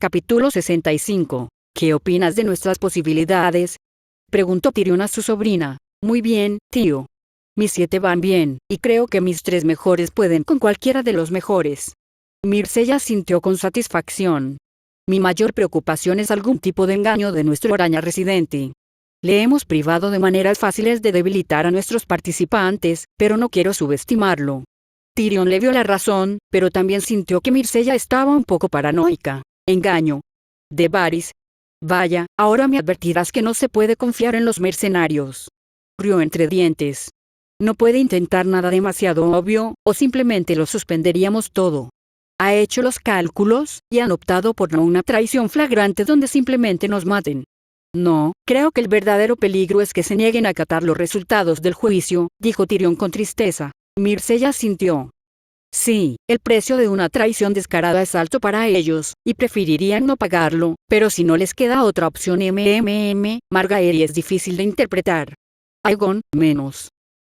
Capítulo 65. ¿Qué opinas de nuestras posibilidades? Preguntó Tyrion a su sobrina. Muy bien, tío. Mis 7 van bien, y creo que mis 3 mejores pueden con cualquiera de los mejores. Myrcella sintió con satisfacción. Mi mayor preocupación es algún tipo de engaño de nuestro araña residente. Le hemos privado de maneras fáciles de debilitar a nuestros participantes, pero no quiero subestimarlo. Tyrion le vio la razón, pero también sintió que Myrcella estaba un poco paranoica. Engaño. De Varys. Vaya, ahora me advertirás que no se puede confiar en los mercenarios. Rió entre dientes. No puede intentar nada demasiado obvio, o simplemente lo suspenderíamos todo. Ha hecho los cálculos, y han optado por no una traición flagrante donde simplemente nos maten. No, creo que el verdadero peligro es que se nieguen a acatar los resultados del juicio, dijo Tyrion con tristeza. Myrcella sintió. Sí, el precio de una traición descarada es alto para ellos, y preferirían no pagarlo, pero si no les queda otra opción Margaery es difícil de interpretar. Aegon, menos.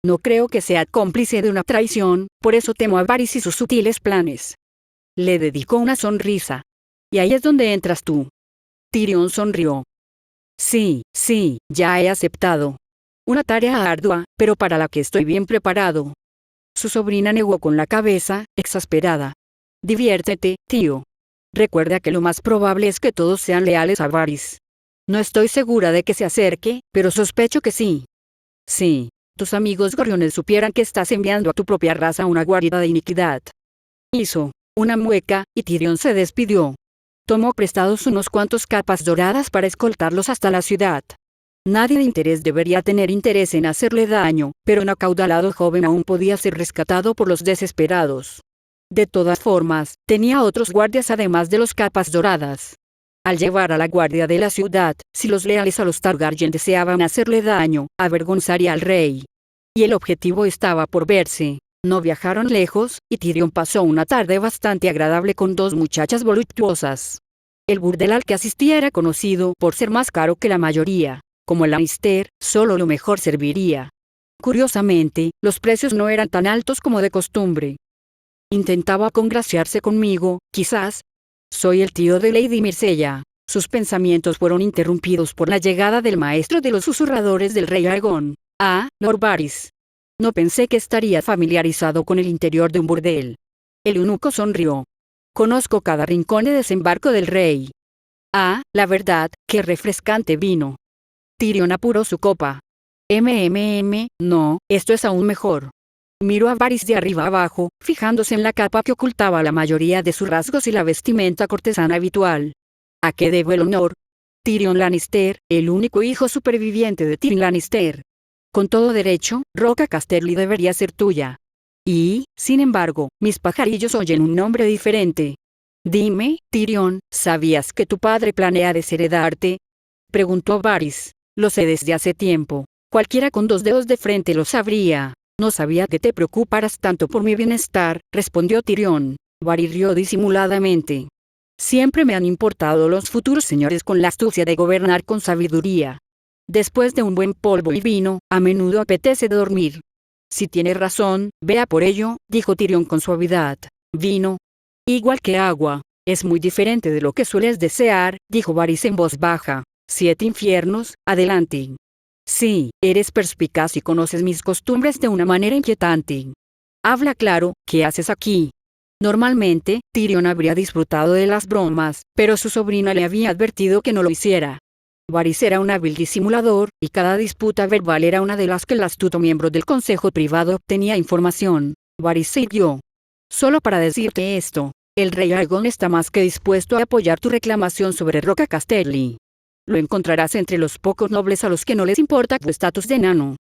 No creo que sea cómplice de una traición, por eso temo a Varys y sus sutiles planes. Le dedicó una sonrisa. Y ahí es donde entras tú. Tyrion sonrió. Sí, ya he aceptado. Una tarea ardua, pero para la que estoy bien preparado. Su sobrina negó con la cabeza, exasperada. Diviértete, tío. Recuerda que lo más probable es que todos sean leales a Varys. No estoy segura de que se acerque, pero sospecho que sí. Sí, tus amigos gorriones supieran que estás enviando a tu propia raza a una guarida de iniquidad. Hizo una mueca, y Tyrion se despidió. Tomó prestados unos cuantos capas doradas para escoltarlos hasta la ciudad. Nadie de interés debería tener interés en hacerle daño, pero un acaudalado joven aún podía ser rescatado por los desesperados. De todas formas, tenía otros guardias además de los capas doradas. Al llevar a la guardia de la ciudad, si los leales a los Targaryen deseaban hacerle daño, avergonzaría al rey. Y el objetivo estaba por verse. No viajaron lejos, y Tyrion pasó una tarde bastante agradable con 2 muchachas voluptuosas. El burdel al que asistía era conocido por ser más caro que la mayoría. Como el Lannister, solo lo mejor serviría. Curiosamente, los precios no eran tan altos como de costumbre. Intentaba congraciarse conmigo, quizás. Soy el tío de Lady Myrcella. Sus pensamientos fueron interrumpidos por la llegada del maestro de los susurradores del rey Aegon. Lord Varys. No pensé que estaría familiarizado con el interior de un burdel. El eunuco sonrió. Conozco cada rincón de desembarco del rey. La verdad, qué refrescante vino. Tyrion apuró su copa. No, esto es aún mejor. Miró a Varys de arriba abajo, fijándose en la capa que ocultaba la mayoría de sus rasgos y la vestimenta cortesana habitual. ¿A qué debo el honor? Tyrion Lannister, el único hijo superviviente de Tyrion Lannister. Con todo derecho, Roca Casterly debería ser tuya. Y, sin embargo, mis pajarillos oyen un nombre diferente. Dime, Tyrion, ¿sabías que tu padre planea desheredarte? Preguntó Varys. Lo sé desde hace tiempo. Cualquiera con 2 dedos de frente lo sabría. No sabía que te preocuparas tanto por mi bienestar, respondió Tyrion. Varys rió disimuladamente. Siempre me han importado los futuros señores con la astucia de gobernar con sabiduría. Después de un buen polvo y vino, a menudo apetece dormir. Si tienes razón, vea por ello, dijo Tyrion con suavidad. Vino. Igual que agua. Es muy diferente de lo que sueles desear, dijo Varys en voz baja. 7 infiernos, adelante. Sí, eres perspicaz y conoces mis costumbres de una manera inquietante. Habla claro, ¿qué haces aquí? Normalmente, Tyrion habría disfrutado de las bromas, pero su sobrina le había advertido que no lo hiciera. Varys era un hábil disimulador, y cada disputa verbal era una de las que el astuto miembro del consejo privado obtenía información. Varys siguió. Solo para decirte esto, el rey Aegon está más que dispuesto a apoyar tu reclamación sobre Roca Casterly. Lo encontrarás entre los pocos nobles a los que no les importa tu estatus de enano.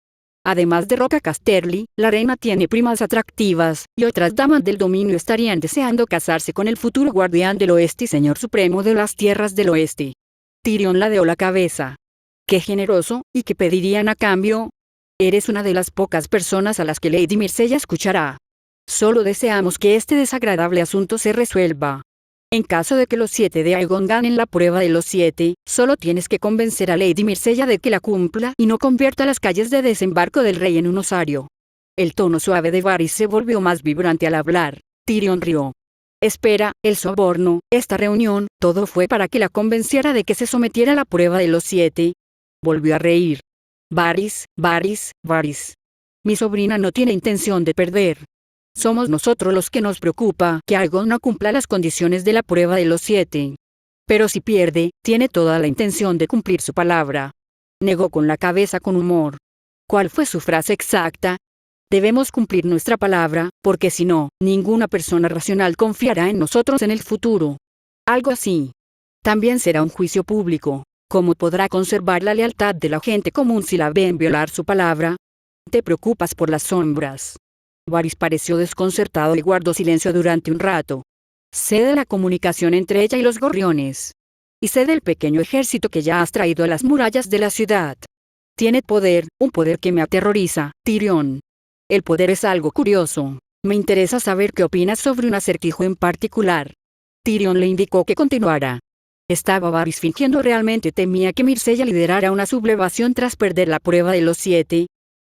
Además de Roca Casterly, la reina tiene primas atractivas, y otras damas del dominio estarían deseando casarse con el futuro guardián del oeste y señor supremo de las tierras del oeste. Tyrion ladeó la cabeza. Qué generoso, ¿y qué pedirían a cambio? Eres una de las pocas personas a las que Lady Myrcella escuchará. Solo deseamos que este desagradable asunto se resuelva. En caso de que los 7 de Aegon ganen la prueba de los 7, solo tienes que convencer a Lady Myrcella de que la cumpla y no convierta las calles de desembarco del rey en un osario. El tono suave de Varys se volvió más vibrante al hablar. Tyrion rió. Espera, el soborno, esta reunión, todo fue para que la convenciera de que se sometiera a la prueba de los 7. Volvió a reír. Varys, Varys, Varys. Mi sobrina no tiene intención de perder. Somos nosotros los que nos preocupa que Aegon no cumpla las condiciones de la prueba de los 7. Pero si pierde, tiene toda la intención de cumplir su palabra. Negó con la cabeza con humor. ¿Cuál fue su frase exacta? Debemos cumplir nuestra palabra, porque si no, ninguna persona racional confiará en nosotros en el futuro. Algo así. También será un juicio público. ¿Cómo podrá conservar la lealtad de la gente común si la ven violar su palabra? Te preocupas por las sombras. Varys pareció desconcertado y guardó silencio durante un rato. Sé de la comunicación entre ella y los gorriones. Y sé del pequeño ejército que ya has traído a las murallas de la ciudad. Tiene poder, un poder que me aterroriza, Tyrion. El poder es algo curioso. Me interesa saber qué opinas sobre un acertijo en particular. Tyrion le indicó que continuara. Estaba Varys fingiendo realmente temía que Myrcella liderara una sublevación tras perder la prueba de los 7.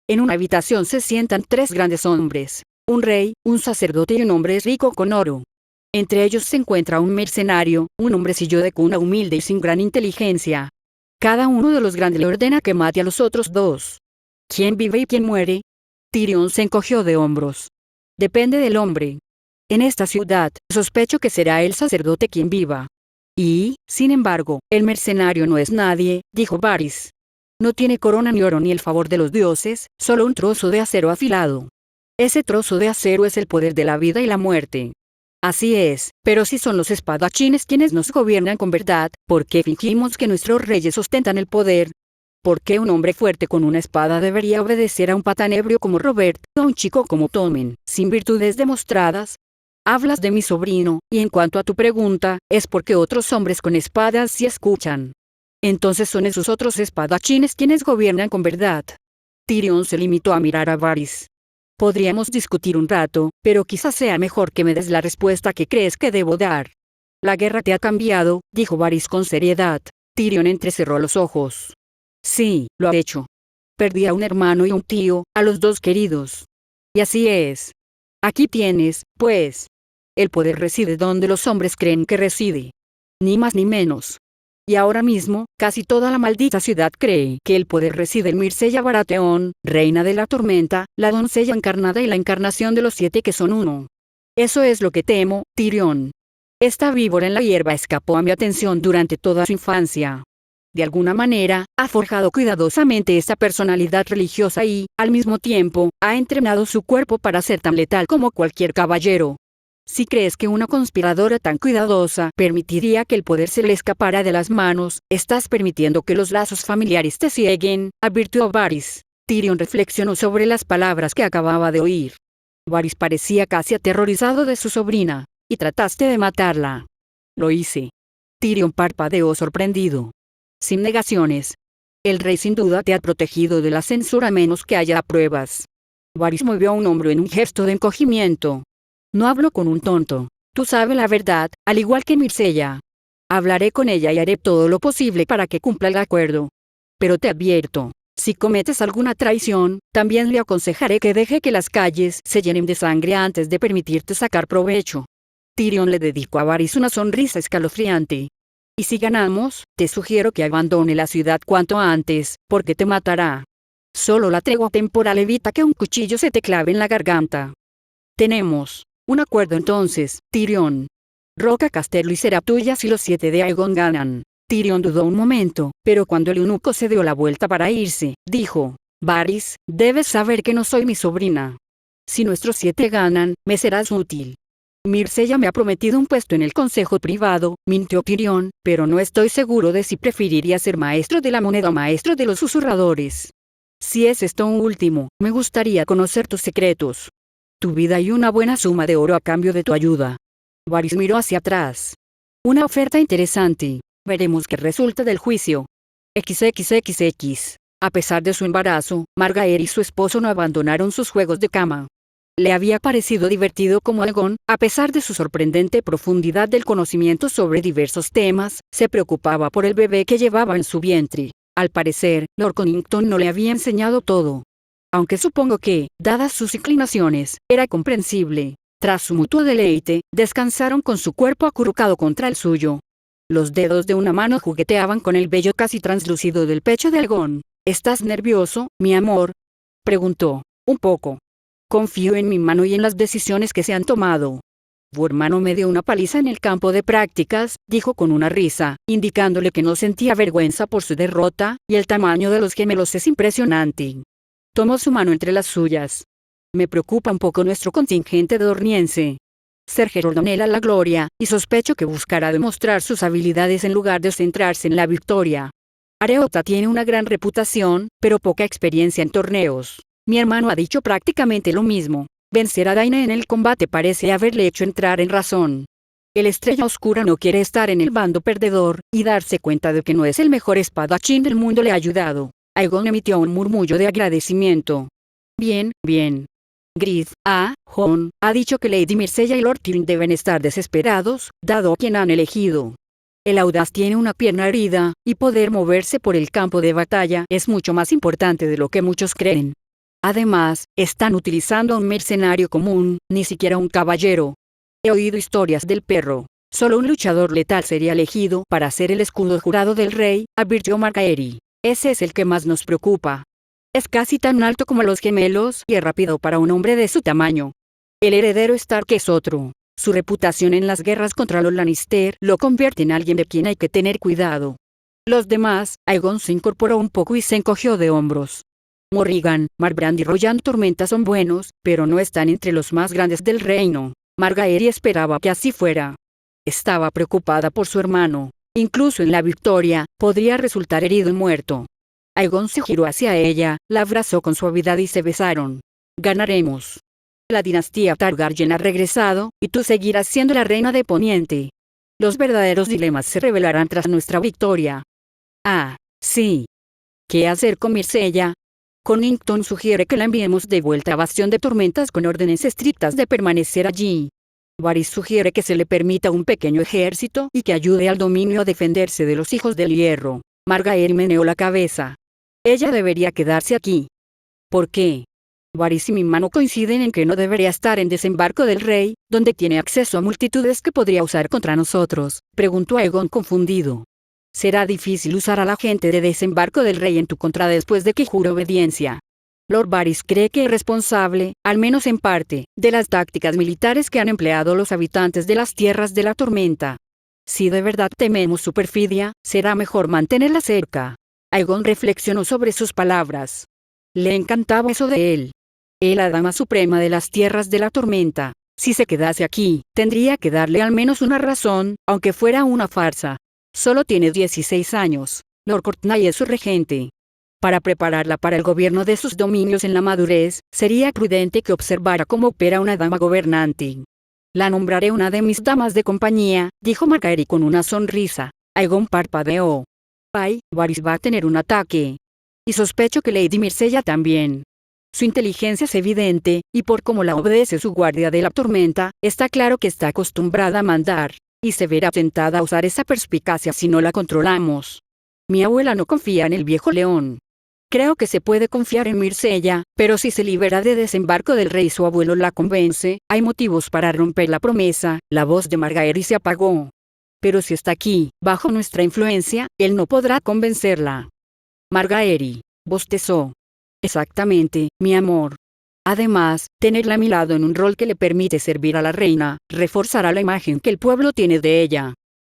En una habitación se sientan 3 grandes hombres, un rey, un sacerdote y un hombre rico con oro. Entre ellos se encuentra un mercenario, un hombrecillo de cuna humilde y sin gran inteligencia. Cada uno de los grandes le ordena que mate a los otros 2. ¿Quién vive y quién muere? Tyrion se encogió de hombros. Depende del hombre. En esta ciudad, sospecho que será el sacerdote quien viva. Y, sin embargo, el mercenario no es nadie, dijo Varys. No tiene corona ni oro ni el favor de los dioses, solo un trozo de acero afilado. Ese trozo de acero es el poder de la vida y la muerte. Así es, pero si son los espadachines quienes nos gobiernan con verdad, ¿por qué fingimos que nuestros reyes ostentan el poder? ¿Por qué un hombre fuerte con una espada debería obedecer a un patán ebrio como Robert, o a un chico como Tommen, sin virtudes demostradas? Hablas de mi sobrino, y en cuanto a tu pregunta, es porque otros hombres con espadas sí escuchan. Entonces son esos otros espadachines quienes gobiernan con verdad. Tyrion se limitó a mirar a Varys. Podríamos discutir un rato, pero quizás sea mejor que me des la respuesta que crees que debo dar. La guerra te ha cambiado, dijo Varys con seriedad. Tyrion entrecerró los ojos. Sí, lo ha hecho. Perdí a un hermano y un tío, a los 2 queridos. Y así es. Aquí tienes, pues. El poder reside donde los hombres creen que reside. Ni más ni menos. Y ahora mismo, casi toda la maldita ciudad cree que el poder reside en Myrcella Baratheon, reina de la tormenta, la doncella encarnada y la encarnación de los 7 que son uno. Eso es lo que temo, Tyrion. Esta víbora en la hierba escapó a mi atención durante toda su infancia. De alguna manera, ha forjado cuidadosamente esa personalidad religiosa y, al mismo tiempo, ha entrenado su cuerpo para ser tan letal como cualquier caballero. Si crees que una conspiradora tan cuidadosa permitiría que el poder se le escapara de las manos, estás permitiendo que los lazos familiares te cieguen, advirtió Varys. Tyrion reflexionó sobre las palabras que acababa de oír. Varys parecía casi aterrorizado de su sobrina. ¿Y trataste de matarla? Lo hice. Tyrion parpadeó sorprendido. Sin negaciones. El rey sin duda te ha protegido de la censura a menos que haya pruebas. Varys movió un hombro en un gesto de encogimiento. No hablo con un tonto. Tú sabes la verdad, al igual que Myrcella. Hablaré con ella y haré todo lo posible para que cumpla el acuerdo. Pero te advierto, si cometes alguna traición, también le aconsejaré que deje que las calles se llenen de sangre antes de permitirte sacar provecho. Tyrion le dedicó a Varys una sonrisa escalofriante. Y si ganamos, te sugiero que abandone la ciudad cuanto antes, porque te matará. Solo la tregua temporal evita que un cuchillo se te clave en la garganta. Tenemos un acuerdo entonces, Tyrion. Roca Casterly será tuya si los 7 de Aegon ganan. Tyrion dudó un momento, pero cuando el eunuco se dio la vuelta para irse, dijo: Varys, debes saber que no soy mi sobrina. Si nuestros 7 ganan, me serás útil. Myrcella me ha prometido un puesto en el consejo privado, mintió Tyrion, pero no estoy seguro de si preferiría ser maestro de la moneda o maestro de los susurradores. Si es esto un último, me gustaría conocer tus secretos. Tu vida y una buena suma de oro a cambio de tu ayuda. Varys miró hacia atrás. Una oferta interesante. Veremos qué resulta del juicio. XXXX. A pesar de su embarazo, Margaery y su esposo no abandonaron sus juegos de cama. Le había parecido divertido como Aegon, a pesar de su sorprendente profundidad del conocimiento sobre diversos temas, se preocupaba por el bebé que llevaba en su vientre. Al parecer, Lord Connington no le había enseñado todo. Aunque supongo que, dadas sus inclinaciones, era comprensible. Tras su mutuo deleite, descansaron con su cuerpo acurrucado contra el suyo. Los dedos de una mano jugueteaban con el vello casi translúcido del pecho de Aegon. ¿Estás nervioso, mi amor?, preguntó. Un poco. Confío en mi mano y en las decisiones que se han tomado. Tu hermano me dio una paliza en el campo de prácticas, dijo con una risa, indicándole que no sentía vergüenza por su derrota, y el tamaño de los gemelos es impresionante. Tomó su mano entre las suyas. Me preocupa un poco nuestro contingente de Dorniense. Ser Gerard anhela la gloria, y sospecho que buscará demostrar sus habilidades en lugar de centrarse en la victoria. Areota tiene una gran reputación, pero poca experiencia en torneos. Mi hermano ha dicho prácticamente lo mismo. Vencer a Daina en el combate parece haberle hecho entrar en razón. El Estrella Oscura no quiere estar en el bando perdedor, y darse cuenta de que no es el mejor espadachín del mundo le ha ayudado. Aegon emitió un murmullo de agradecimiento. Bien, bien. Grid, Jon, ha dicho que Lady Myrcella y Lord Tyrion deben estar desesperados, dado a quien han elegido. El audaz tiene una pierna herida, y poder moverse por el campo de batalla es mucho más importante de lo que muchos creen. Además, están utilizando a un mercenario común, ni siquiera un caballero. He oído historias del perro. Solo un luchador letal sería elegido para ser el escudo jurado del rey, advirtió Margaery. Ese es el que más nos preocupa. Es casi tan alto como los gemelos y es rápido para un hombre de su tamaño. El heredero Stark es otro. Su reputación en las guerras contra los Lannister lo convierte en alguien de quien hay que tener cuidado. Los demás, Aegon se incorporó un poco y se encogió de hombros. Morrigan, Marbrand y Rolland Tormenta son buenos, pero no están entre los más grandes del reino. Margaery esperaba que así fuera. Estaba preocupada por su hermano. Incluso en la victoria, podría resultar herido y muerto. Aegon se giró hacia ella, la abrazó con suavidad y se besaron. Ganaremos. La dinastía Targaryen ha regresado, y tú seguirás siendo la reina de Poniente. Los verdaderos dilemas se revelarán tras nuestra victoria. Ah, sí. ¿Qué hacer con Myrcella? Connington sugiere que la enviemos de vuelta a Bastión de Tormentas con órdenes estrictas de permanecer allí. Varys sugiere que se le permita un pequeño ejército y que ayude al dominio a defenderse de los hijos del hierro. Margaery meneó la cabeza. Ella debería quedarse aquí. ¿Por qué? Varys y mi mano coinciden en que no debería estar en Desembarco del Rey, donde tiene acceso a multitudes que podría usar contra nosotros, preguntó Aegon confundido. Será difícil usar a la gente de Desembarco del Rey en tu contra después de que jure obediencia. Lord Varys cree que es responsable, al menos en parte, de las tácticas militares que han empleado los habitantes de las Tierras de la Tormenta. Si de verdad tememos su perfidia, será mejor mantenerla cerca. Aegon reflexionó sobre sus palabras. Le encantaba eso de él. Es la dama suprema de las Tierras de la Tormenta. Si se quedase aquí, tendría que darle al menos una razón, aunque fuera una farsa. Solo tiene 16 años. Lord Courtney es su regente. Para prepararla para el gobierno de sus dominios en la madurez, sería prudente que observara cómo opera una dama gobernante. La nombraré una de mis damas de compañía, dijo Margaery con una sonrisa. Aegon parpadeó. Ay, Varys va a tener un ataque. Y sospecho que Lady Myrcella también. Su inteligencia es evidente, y por cómo la obedece su guardia de la tormenta, está claro que está acostumbrada a mandar. Y se verá tentada a usar esa perspicacia si no la controlamos. Mi abuela no confía en el viejo león. Creo que se puede confiar en Myrcella, pero si se libera de Desembarco del Rey y su abuelo la convence, hay motivos para romper la promesa. La voz de Margaery se apagó. Pero si está aquí, bajo nuestra influencia, él no podrá convencerla. Margaery bostezó. Exactamente, mi amor. Además, tenerla a mi lado en un rol que le permite servir a la reina, reforzará la imagen que el pueblo tiene de ella.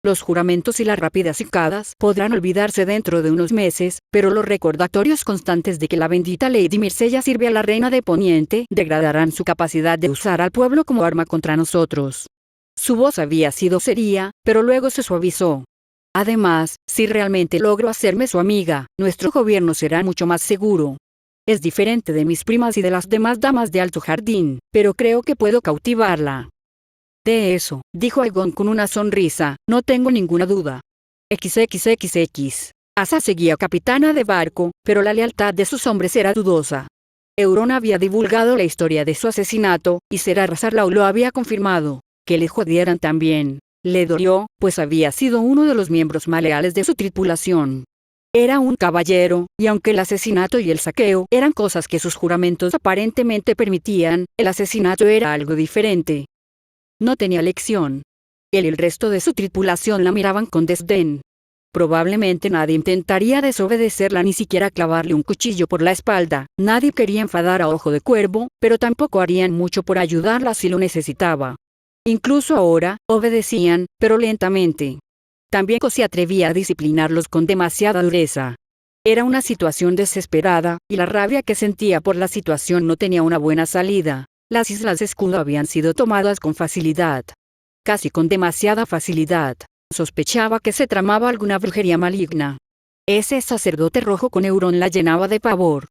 Los juramentos y las rápidas cicadas podrán olvidarse dentro de unos meses, pero los recordatorios constantes de que la bendita Lady Myrcella sirve a la reina de Poniente degradarán su capacidad de usar al pueblo como arma contra nosotros. Su voz había sido seria, pero luego se suavizó. Además, si realmente logro hacerme su amiga, nuestro gobierno será mucho más seguro. Es diferente de mis primas y de las demás damas de Alto Jardín, pero creo que puedo cautivarla. De eso, dijo Aegon con una sonrisa, no tengo ninguna duda. XXXX. Asa seguía capitana de barco, pero la lealtad de sus hombres era dudosa. Euron había divulgado la historia de su asesinato, y Serah Razarlau lo había confirmado. Que le jodieran también. Le dolió, pues había sido uno de los miembros más leales de su tripulación. Era un caballero, y aunque el asesinato y el saqueo eran cosas que sus juramentos aparentemente permitían, el asesinato era algo diferente. No tenía elección. Él y el resto de su tripulación la miraban con desdén. Probablemente nadie intentaría desobedecerla, ni siquiera clavarle un cuchillo por la espalda. Nadie quería enfadar a Ojo de Cuervo, pero tampoco harían mucho por ayudarla si lo necesitaba. Incluso ahora, obedecían, pero lentamente. Tampoco se atrevía a disciplinarlos con demasiada dureza. Era una situación desesperada, y la rabia que sentía por la situación no tenía una buena salida. Las Islas Escudo habían sido tomadas con facilidad. Casi con demasiada facilidad. Sospechaba que se tramaba alguna brujería maligna. Ese sacerdote rojo con Euron la llenaba de pavor.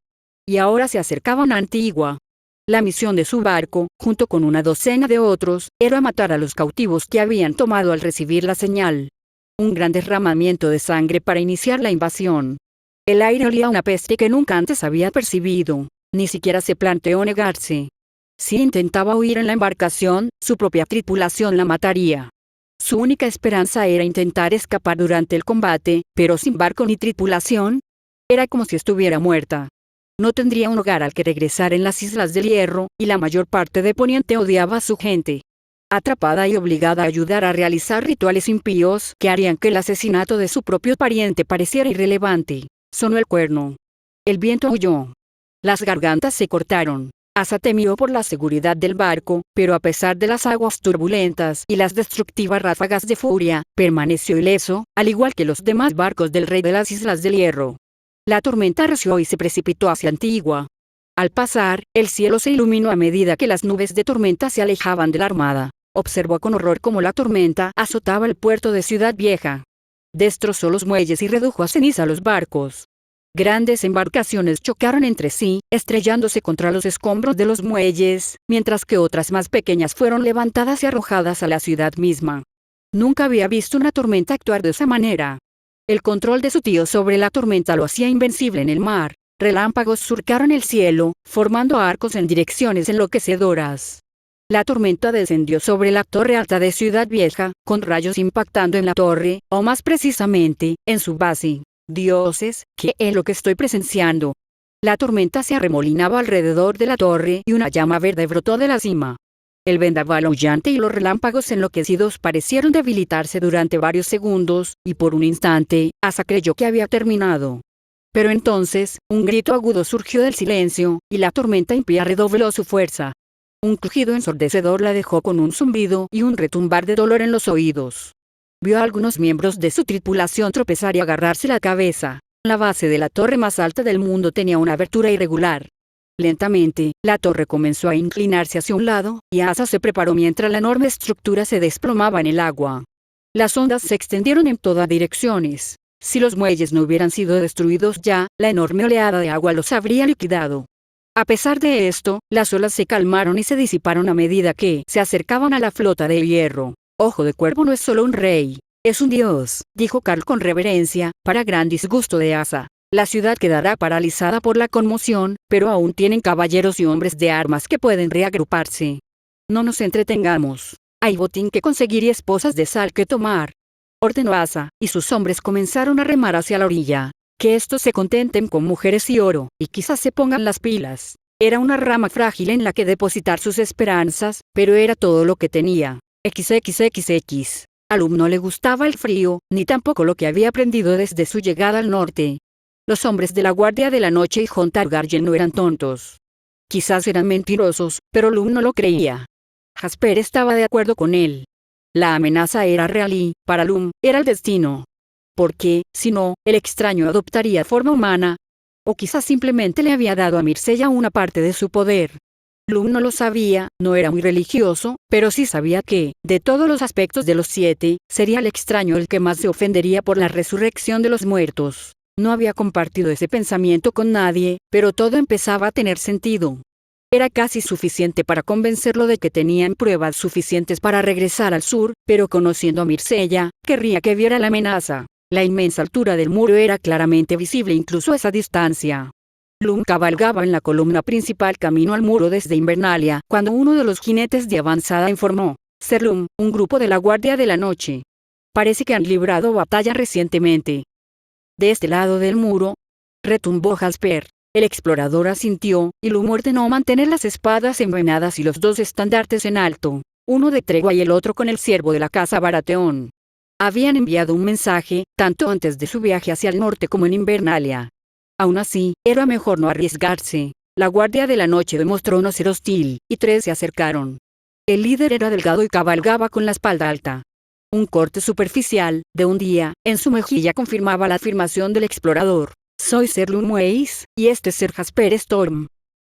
Y ahora se acercaban a Antigua. La misión de su barco, junto con una docena de otros, era matar a los cautivos que habían tomado al recibir la señal. Un gran derramamiento de sangre para iniciar la invasión. El aire olía a una peste que nunca antes había percibido. Ni siquiera se planteó negarse. Si intentaba huir en la embarcación, su propia tripulación la mataría. Su única esperanza era intentar escapar durante el combate, pero sin barco ni tripulación. Era como si estuviera muerta. No tendría un hogar al que regresar en las Islas del Hierro, y la mayor parte de Poniente odiaba a su gente. Atrapada y obligada a ayudar a realizar rituales impíos que harían que el asesinato de su propio pariente pareciera irrelevante. Sonó el cuerno. El viento aulló. Las gargantas se cortaron. Asa temió por la seguridad del barco, pero a pesar de las aguas turbulentas y las destructivas ráfagas de furia, permaneció ileso, al igual que los demás barcos del Rey de las Islas del Hierro. La tormenta arreció y se precipitó hacia Antigua. Al pasar, el cielo se iluminó a medida que las nubes de tormenta se alejaban de la armada. Observó con horror cómo la tormenta azotaba el puerto de Ciudad Vieja. Destrozó los muelles y redujo a ceniza los barcos. Grandes embarcaciones chocaron entre sí, estrellándose contra los escombros de los muelles, mientras que otras más pequeñas fueron levantadas y arrojadas a la ciudad misma. Nunca había visto una tormenta actuar de esa manera. El control de su tío sobre la tormenta lo hacía invencible en el mar. Relámpagos surcaron el cielo, formando arcos en direcciones enloquecedoras. La tormenta descendió sobre la torre alta de Ciudad Vieja, con rayos impactando en la torre, o más precisamente, en su base. Dioses, ¿qué es lo que estoy presenciando? La tormenta se arremolinaba alrededor de la torre y una llama verde brotó de la cima. El vendaval aullante y los relámpagos enloquecidos parecieron debilitarse durante varios segundos, y por un instante, Asa creyó que había terminado. Pero entonces, un grito agudo surgió del silencio, y la tormenta impía redobló su fuerza. Un crujido ensordecedor la dejó con un zumbido y un retumbar de dolor en los oídos. Vio a algunos miembros de su tripulación tropezar y agarrarse la cabeza. La base de la torre más alta del mundo tenía una abertura irregular. Lentamente, la torre comenzó a inclinarse hacia un lado, y Asa se preparó mientras la enorme estructura se desplomaba en el agua. Las ondas se extendieron en todas direcciones. Si los muelles no hubieran sido destruidos ya, la enorme oleada de agua los habría liquidado. A pesar de esto, las olas se calmaron y se disiparon a medida que se acercaban a la flota de hierro. Ojo de Cuervo no es solo un rey, es un dios, dijo Carl con reverencia, para gran disgusto de Asa. La ciudad quedará paralizada por la conmoción, pero aún tienen caballeros y hombres de armas que pueden reagruparse. No nos entretengamos. Hay botín que conseguir y esposas de sal que tomar. Ordenó Asa, y sus hombres comenzaron a remar hacia la orilla. Que estos se contenten con mujeres y oro, y quizás se pongan las pilas. Era una rama frágil en la que depositar sus esperanzas, pero era todo lo que tenía. XXXX. A Lum no le gustaba el frío, ni tampoco lo que había aprendido desde su llegada al norte. Los hombres de la Guardia de la Noche y Jon Targaryen no eran tontos. Quizás eran mentirosos, pero Lum no lo creía. Jasper estaba de acuerdo con él. La amenaza era real y, para Lum, era el destino. Porque, si no, el extraño adoptaría forma humana. O quizás simplemente le había dado a Myrcella una parte de su poder. Lum no lo sabía, no era muy religioso, pero sí sabía que, de todos los aspectos de los 7, sería el extraño el que más se ofendería por la resurrección de los muertos. No había compartido ese pensamiento con nadie, pero todo empezaba a tener sentido. Era casi suficiente para convencerlo de que tenían pruebas suficientes para regresar al sur, pero conociendo a Myrcella, querría que viera la amenaza. La inmensa altura del muro era claramente visible incluso a esa distancia. Lum cabalgaba en la columna principal camino al muro desde Invernalia, cuando uno de los jinetes de avanzada informó: Ser Lum, un grupo de la Guardia de la Noche. Parece que han librado batalla recientemente. de este lado del muro. Retumbó Jasper. El explorador asintió, y Lum ordenó mantener las espadas envainadas y los dos estandartes en alto, uno de tregua y el otro con el ciervo de la casa Baratheon. Habían enviado un mensaje, tanto antes de su viaje hacia el norte como en Invernalia. Aún así, era mejor no arriesgarse. La guardia de la noche demostró no ser hostil, y tres se acercaron. El líder era delgado y cabalgaba con la espalda alta. Un corte superficial, de un día, en su mejilla confirmaba la afirmación del explorador. Soy Ser Lum Weiss, y este es Ser Jasper Storm.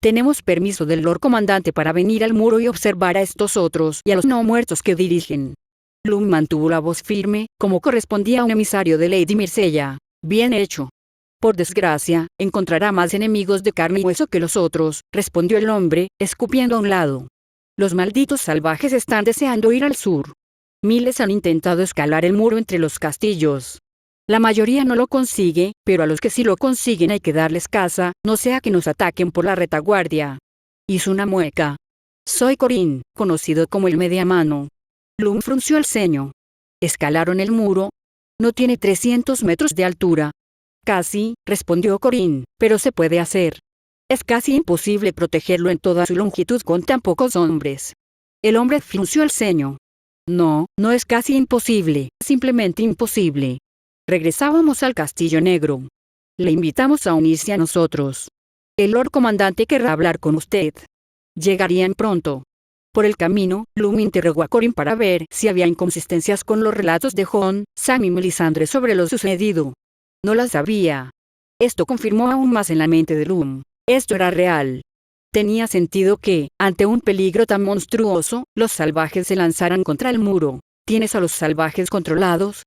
Tenemos permiso del Lord Comandante para venir al muro y observar a estos otros y a los no muertos que dirigen. Lum mantuvo la voz firme, como correspondía a un emisario de Lady Myrcella. Bien hecho. Por desgracia, encontrará más enemigos de carne y hueso que los otros, respondió el hombre, escupiendo a un lado. Los malditos salvajes están deseando ir al sur. Miles han intentado escalar el muro entre los castillos. La mayoría no lo consigue, pero a los que sí lo consiguen hay que darles caza, no sea que nos ataquen por la retaguardia. Hizo una mueca. Soy Corin, conocido como el Mediamano. Lum frunció el ceño. Escalaron el muro. No tiene 300 metros de altura. Casi, respondió Corin, pero se puede hacer. Es casi imposible protegerlo en toda su longitud con tan pocos hombres. El hombre frunció el ceño. No, no es casi imposible, simplemente imposible. Regresábamos al Castillo Negro. Le invitamos a unirse a nosotros. El Lord Comandante querrá hablar con usted. Llegarían pronto. Por el camino, Lum interrogó a Corin para ver si había inconsistencias con los relatos de Jon, Sam y Melisandre sobre lo sucedido. No las había. Esto confirmó aún más en la mente de Lum. Esto era real. Tenía sentido que, ante un peligro tan monstruoso, los salvajes se lanzaran contra el muro. ¿Tienes a los salvajes controlados?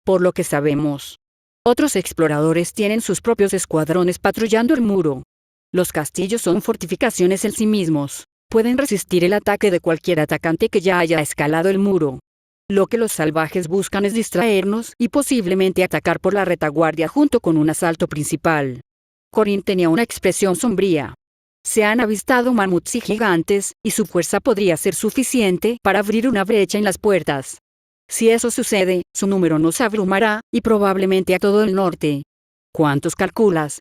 Por lo que sabemos. Otros exploradores tienen sus propios escuadrones patrullando el muro. Los castillos son fortificaciones en sí mismos. Pueden resistir el ataque de cualquier atacante que ya haya escalado el muro. Lo que los salvajes buscan es distraernos y posiblemente atacar por la retaguardia junto con un asalto principal. Corin tenía una expresión sombría. Se han avistado mamuts y gigantes, y su fuerza podría ser suficiente para abrir una brecha en las puertas. Si eso sucede, su número nos abrumará, y probablemente a todo el norte. ¿Cuántos calculas?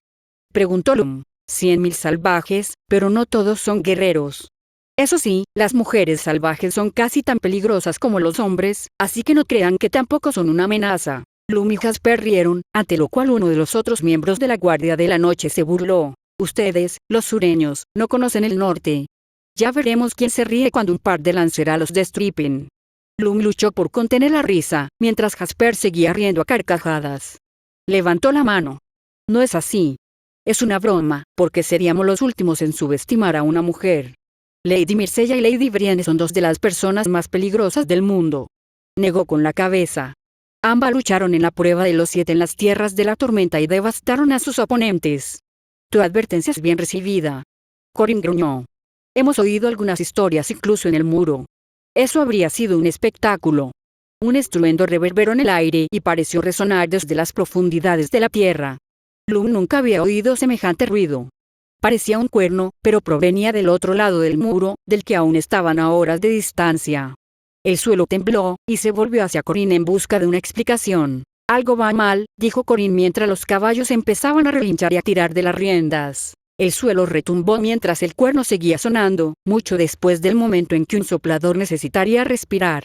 Preguntó Lum. 100.000 salvajes, pero no todos son guerreros. Eso sí, las mujeres salvajes son casi tan peligrosas como los hombres, así que no crean que tampoco son una amenaza. Lum y Jasper rieron, ante lo cual uno de los otros miembros de la Guardia de la Noche se burló. Ustedes, los sureños, no conocen el norte. Ya veremos quién se ríe cuando un par de lanceros destripen. Lum luchó por contener la risa, mientras Jasper seguía riendo a carcajadas. Levantó la mano. No es así. Es una broma, porque seríamos los últimos en subestimar a una mujer. Lady Myrcella y Lady Brienne son dos de las personas más peligrosas del mundo. Negó con la cabeza. Ambas lucharon en la prueba de los 7 en las tierras de la tormenta y devastaron a sus oponentes. Tu advertencia es bien recibida. Corin gruñó. Hemos oído algunas historias incluso en el muro. Eso habría sido un espectáculo. Un estruendo reverberó en el aire y pareció resonar desde las profundidades de la tierra. Lum nunca había oído semejante ruido. Parecía un cuerno, pero provenía del otro lado del muro, del que aún estaban a horas de distancia. El suelo tembló, y se volvió hacia Corin en busca de una explicación. Algo va mal, dijo Corin mientras los caballos empezaban a relinchar y a tirar de las riendas. El suelo retumbó mientras el cuerno seguía sonando, mucho después del momento en que un soplador necesitaría respirar.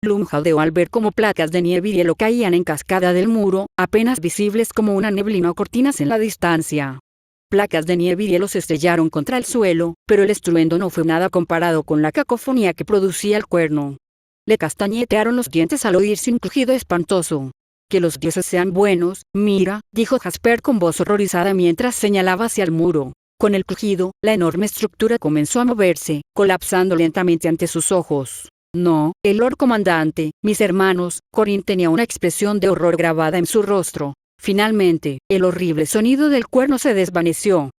Lum jaudeó al ver cómo placas de nieve y hielo caían en cascada del muro, apenas visibles como una neblina o cortinas en la distancia. Placas de nieve y hielo se estrellaron contra el suelo, pero el estruendo no fue nada comparado con la cacofonía que producía el cuerno. Le castañetearon los dientes al oírse un crujido espantoso. Que los dioses sean buenos, mira, dijo Jasper con voz horrorizada mientras señalaba hacia el muro. Con el crujido, la enorme estructura comenzó a moverse, colapsando lentamente ante sus ojos. No, el Lord Comandante, mis hermanos. Corin tenía una expresión de horror grabada en su rostro. Finalmente, el horrible sonido del cuerno se desvaneció.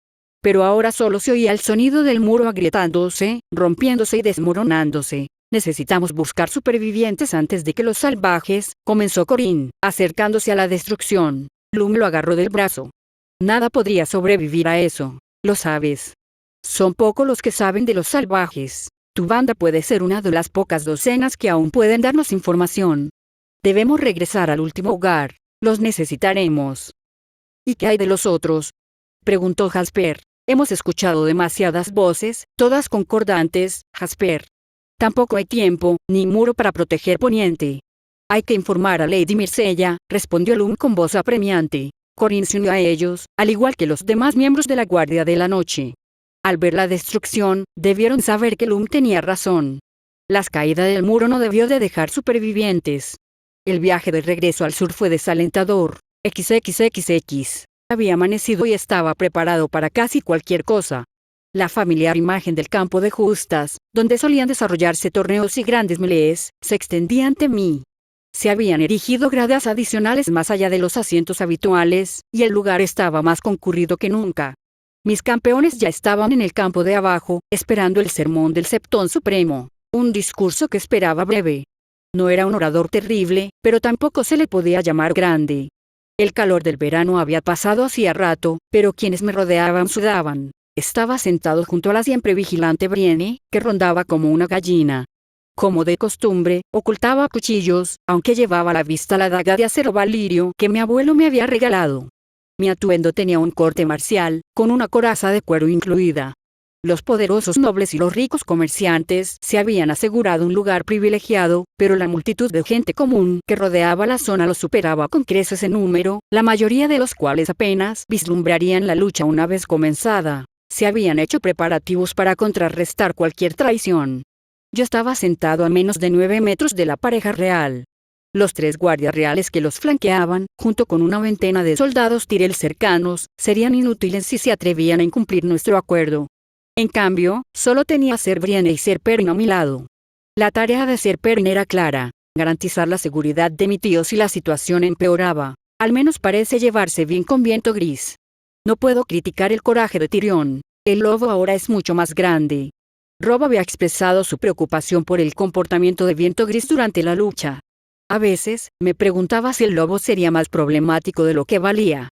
Pero ahora solo se oía el sonido del muro agrietándose, rompiéndose y desmoronándose. Necesitamos buscar supervivientes antes de que los salvajes, comenzó Corin, acercándose a la destrucción. Lum lo agarró del brazo. Nada podría sobrevivir a eso, lo sabes. Son pocos los que saben de los salvajes. Tu banda puede ser una de las pocas docenas que aún pueden darnos información. Debemos regresar al último hogar. Los necesitaremos. ¿Y qué hay de los otros?, preguntó Jasper. Hemos escuchado demasiadas voces, todas concordantes, Jasper. Tampoco hay tiempo, ni muro para proteger Poniente. Hay que informar a Lady Mircella, respondió Lum con voz apremiante. Corin se unió a ellos, al igual que los demás miembros de la Guardia de la Noche. Al ver la destrucción, debieron saber que Lum tenía razón. La caída del muro no debió de dejar supervivientes. El viaje de regreso al sur fue desalentador. XXXX. Había amanecido y estaba preparado para casi cualquier cosa. La familiar imagen del campo de justas, donde solían desarrollarse torneos y grandes melees, se extendía ante mí. Se habían erigido gradas adicionales más allá de los asientos habituales, y el lugar estaba más concurrido que nunca. Mis campeones ya estaban en el campo de abajo, esperando el sermón del Septón Supremo, un discurso que esperaba breve. No era un orador terrible, pero tampoco se le podía llamar grande. El calor del verano había pasado hacía rato, pero quienes me rodeaban sudaban. Estaba sentado junto a la siempre vigilante Brienne, que rondaba como una gallina. Como de costumbre, ocultaba cuchillos, aunque llevaba a la vista la daga de acero valirio que mi abuelo me había regalado. Mi atuendo tenía un corte marcial, con una coraza de cuero incluida. Los poderosos nobles y los ricos comerciantes se habían asegurado un lugar privilegiado, pero la multitud de gente común que rodeaba la zona los superaba con creces en número, la mayoría de los cuales apenas vislumbrarían la lucha una vez comenzada. Se habían hecho preparativos para contrarrestar cualquier traición. Yo estaba sentado a menos de 9 metros de la pareja real. Los 3 guardias reales que los flanqueaban, junto con una veintena de soldados Tyrell cercanos, serían inútiles si se atrevían a incumplir nuestro acuerdo. En cambio, solo tenía a Ser Brienne y Ser Perrin a mi lado. La tarea de Ser Perrin era clara: garantizar la seguridad de mi tío si la situación empeoraba. Al menos parece llevarse bien con Viento Gris. No puedo criticar el coraje de Tyrion. El lobo ahora es mucho más grande. Robb había expresado su preocupación por el comportamiento de Viento Gris durante la lucha. A veces, me preguntaba si el lobo sería más problemático de lo que valía.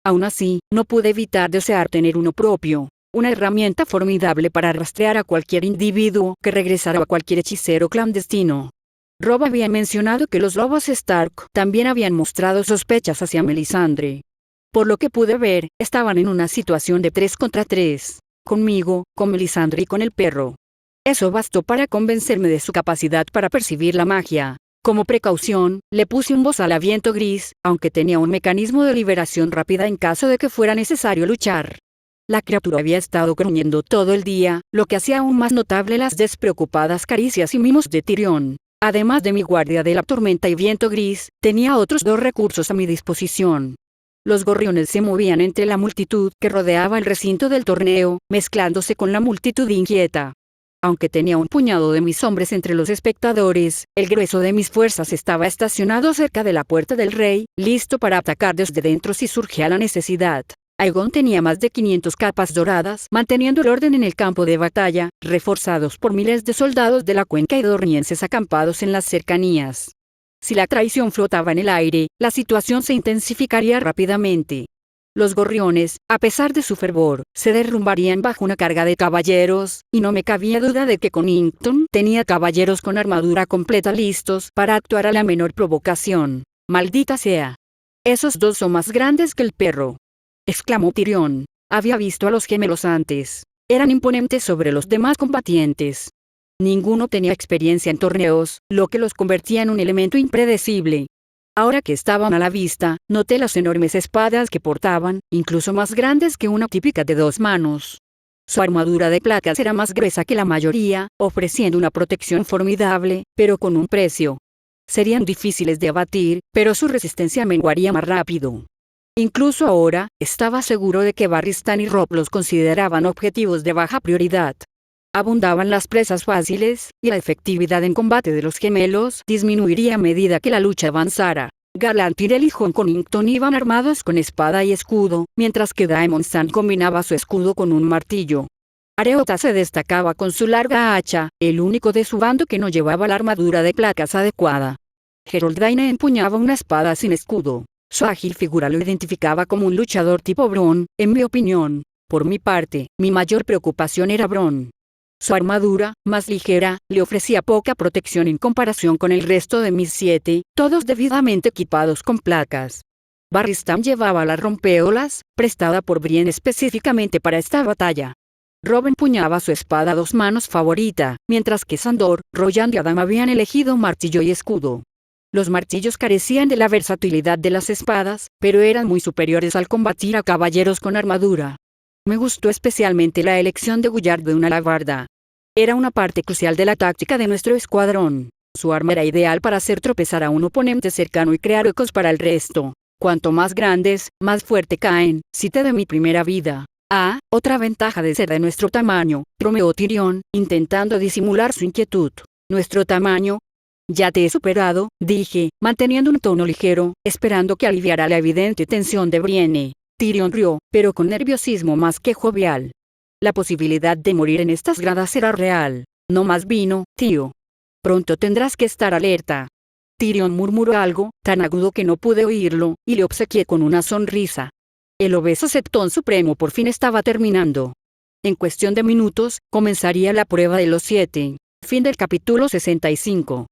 Aún así, no pude evitar desear tener uno propio, una herramienta formidable para rastrear a cualquier individuo que regresara a cualquier hechicero clandestino. Robb había mencionado que los lobos Stark también habían mostrado sospechas hacia Melisandre. Por lo que pude ver, estaban en una situación de 3 contra 3. Conmigo, con Melisandre y con el perro. Eso bastó para convencerme de su capacidad para percibir la magia. Como precaución, le puse un bozal a Viento Gris, aunque tenía un mecanismo de liberación rápida en caso de que fuera necesario luchar. La criatura había estado gruñendo todo el día, lo que hacía aún más notable las despreocupadas caricias y mimos de Tyrion. Además de mi guardia de la tormenta y Viento Gris, tenía otros 2 recursos a mi disposición. Los gorriones se movían entre la multitud que rodeaba el recinto del torneo, mezclándose con la multitud inquieta. Aunque tenía un puñado de mis hombres entre los espectadores, el grueso de mis fuerzas estaba estacionado cerca de la puerta del rey, listo para atacar desde dentro si surgía la necesidad. Aegon tenía más de 500 capas doradas, manteniendo el orden en el campo de batalla, reforzados por miles de soldados de la cuenca y dornienses acampados en las cercanías. Si la traición flotaba en el aire, la situación se intensificaría rápidamente. Los gorriones, a pesar de su fervor, se derrumbarían bajo una carga de caballeros, y no me cabía duda de que Connington tenía caballeros con armadura completa listos para actuar a la menor provocación. ¡Maldita sea! Esos 2 son más grandes que el perro, exclamó Tyrion. Había visto a los gemelos antes. Eran imponentes sobre los demás combatientes. Ninguno tenía experiencia en torneos, lo que los convertía en un elemento impredecible. Ahora que estaban a la vista, noté las enormes espadas que portaban, incluso más grandes que una típica de 2 manos. Su armadura de placas era más gruesa que la mayoría, ofreciendo una protección formidable, pero con un precio. Serían difíciles de abatir, pero su resistencia menguaría más rápido. Incluso ahora, estaba seguro de que Barristan y Robb los consideraban objetivos de baja prioridad. Abundaban las presas fáciles, y la efectividad en combate de los gemelos disminuiría a medida que la lucha avanzara. Garland Tyrell y Jon Connington iban armados con espada y escudo, mientras que Daemon Sand combinaba su escudo con un martillo. Areota se destacaba con su larga hacha, el único de su bando que no llevaba la armadura de placas adecuada. Gerald Dayne empuñaba una espada sin escudo. Su ágil figura lo identificaba como un luchador tipo Bronn, en mi opinión. Por mi parte, mi mayor preocupación era Bronn. Su armadura, más ligera, le ofrecía poca protección en comparación con el resto de mis 7, todos debidamente equipados con placas. Barristan llevaba la rompeolas, prestada por Brienne específicamente para esta batalla. Robb empuñaba su espada a dos manos favorita, mientras que Sandor, Roland y Adam habían elegido martillo y escudo. Los martillos carecían de la versatilidad de las espadas, pero eran muy superiores al combatir a caballeros con armadura. Me gustó especialmente la elección de Gullard de una alabarda. Era una parte crucial de la táctica de nuestro escuadrón. Su arma era ideal para hacer tropezar a un oponente cercano y crear huecos para el resto. Cuanto más grandes, más fuerte caen, cita de mi primera vida. Otra ventaja de ser de nuestro tamaño, bromeó Tyrion, intentando disimular su inquietud. ¿Nuestro tamaño? Ya te he superado, dije, manteniendo un tono ligero, esperando que aliviara la evidente tensión de Brienne. Tyrion rió, pero con nerviosismo más que jovial. La posibilidad de morir en estas gradas era real. No más vino, tío. Pronto tendrás que estar alerta. Tyrion murmuró algo, tan agudo que no pude oírlo, y le obsequié con una sonrisa. El obeso septón supremo por fin estaba terminando. En cuestión de minutos, comenzaría la prueba de los 7. Fin del capítulo 65.